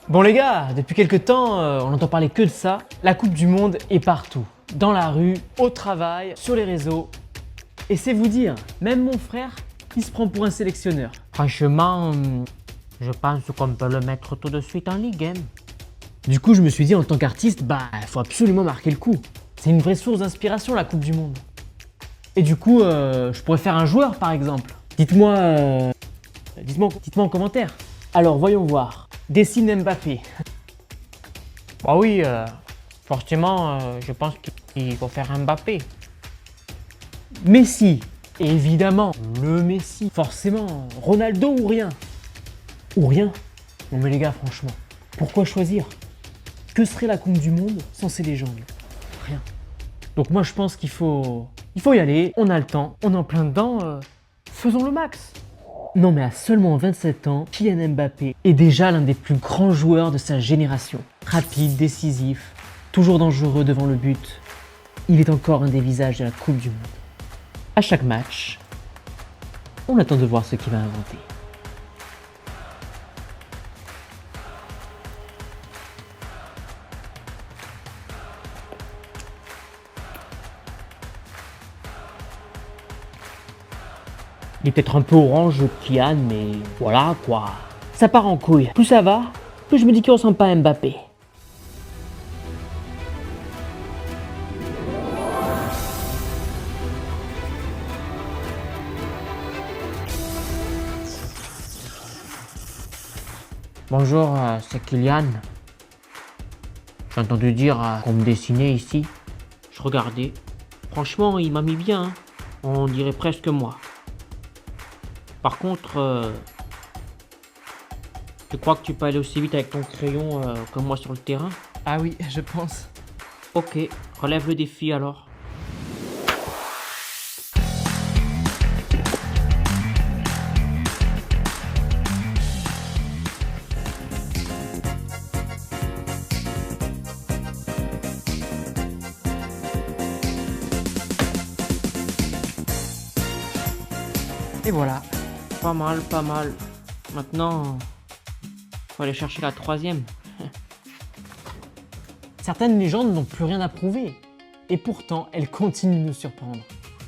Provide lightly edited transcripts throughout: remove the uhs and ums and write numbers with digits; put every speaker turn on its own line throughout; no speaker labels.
Bon les gars, depuis quelques temps, on n'entend parler que de ça. La Coupe du Monde est partout. Dans la rue, au travail, sur les réseaux. Et c'est vous dire, même mon frère, il se prend pour un sélectionneur.
Franchement, je pense qu'on peut le mettre tout de suite en Ligue 1.
Du coup, je me suis dit, en tant qu'artiste, faut absolument marquer le coup. C'est une vraie source d'inspiration, la Coupe du Monde. Et du coup, je pourrais faire un joueur, par exemple. Dites-moi en commentaire. Alors, voyons voir. Dessine Mbappé.
Bah oui, forcément, je pense qu'il faut faire un Mbappé.
Messi. Évidemment, le Messi. Forcément, Ronaldo ou rien. Ou rien. Non mais les gars, franchement, pourquoi choisir? Que serait la Coupe du Monde sans ces légendes? Rien. Donc moi je pense qu'il faut y aller, on a le temps, on est en plein dedans, faisons le max. Non mais à seulement 27 ans, Kylian Mbappé est déjà l'un des plus grands joueurs de sa génération. Rapide, décisif, toujours dangereux devant le but. Il est encore un des visages de la Coupe du Monde. À chaque match, on attend de voir ce qu'il va inventer. Il est peut-être un peu orange, Kylian, mais voilà quoi. Ça part en couille. Plus ça va, plus je me dis qu'il ressemble pas à Mbappé.
Bonjour, c'est Kylian. J'ai entendu dire qu'on me dessinait ici. Je regardais. Franchement, il m'a mis bien. Hein. On dirait presque moi. Par contre, tu crois que tu peux aller aussi vite avec ton crayon que moi sur le terrain?
Ah oui, je pense.
Ok, relève le défi alors.
Et voilà.
Pas mal, pas mal. Maintenant, faut aller chercher la troisième.
Certaines légendes n'ont plus rien à prouver. Et pourtant, elles continuent de nous surprendre.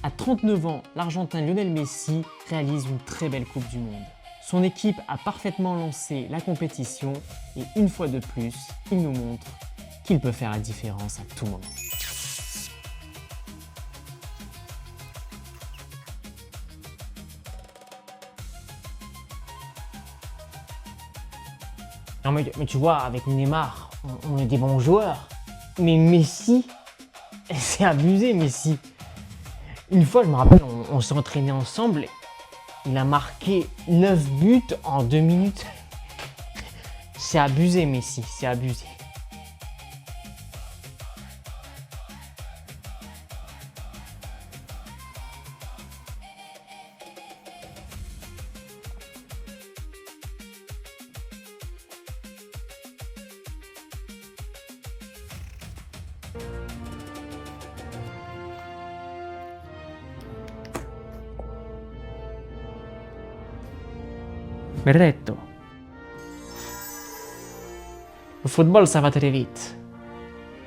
À 39 ans, l'Argentin Lionel Messi réalise une très belle Coupe du Monde. Son équipe a parfaitement lancé la compétition et une fois de plus, il nous montre qu'il peut faire la différence à tout moment.
Non mais tu vois, avec Neymar, on est des bons joueurs. Mais Messi, c'est abusé Messi. Une fois, je me rappelle, on s'est entraînés ensemble. Il a marqué 9 buts en 2 minutes. C'est abusé Messi, c'est abusé.
Berretto. Le football, ça va très vite.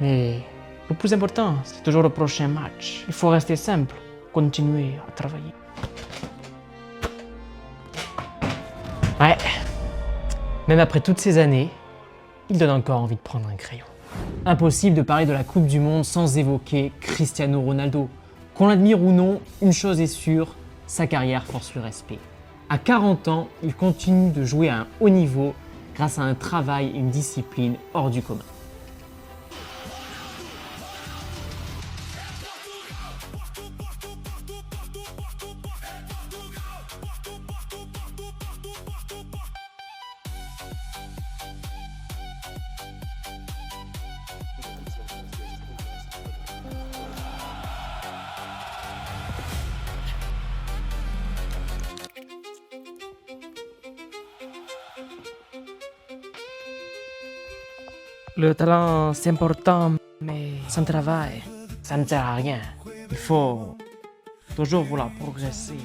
Mais le plus important, c'est toujours le prochain match. Il faut rester simple, continuer à travailler. Ouais. Même après toutes ces années, il donne encore envie de prendre un crayon. Impossible de parler de la Coupe du Monde sans évoquer Cristiano Ronaldo. Qu'on l'admire ou non, une chose est sûre, sa carrière force le respect. À 40 ans, il continue de jouer à un haut niveau grâce à un travail et une discipline hors du commun. Le talent, c'est important, mais sans travail, ça ne sert à rien. Il faut toujours vouloir progresser.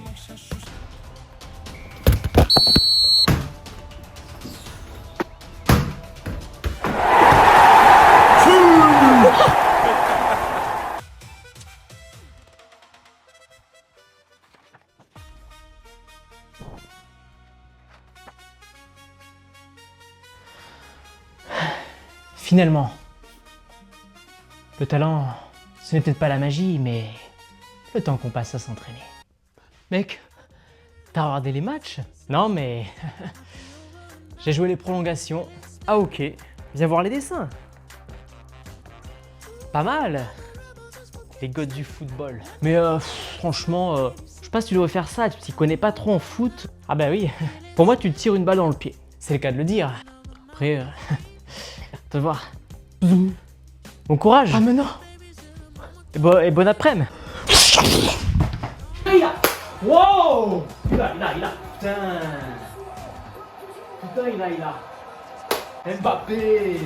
Finalement, le talent, ce n'est peut-être pas la magie, mais le temps qu'on passe à s'entraîner. Mec, t'as regardé les matchs? Non, mais j'ai joué les prolongations. Ah ok, viens voir les dessins. Pas mal. Les godes du football. Mais franchement, je sais pas si tu devrais faire ça, tu t'y connais pas trop en foot. Ah bah oui, pour moi tu te tires une balle dans le pied. C'est le cas de le dire. Après, te voir. Bon courage. Ah mais non. Et bon après-midi. Wow. Il a. Putain. Putain, il a. Mbappé.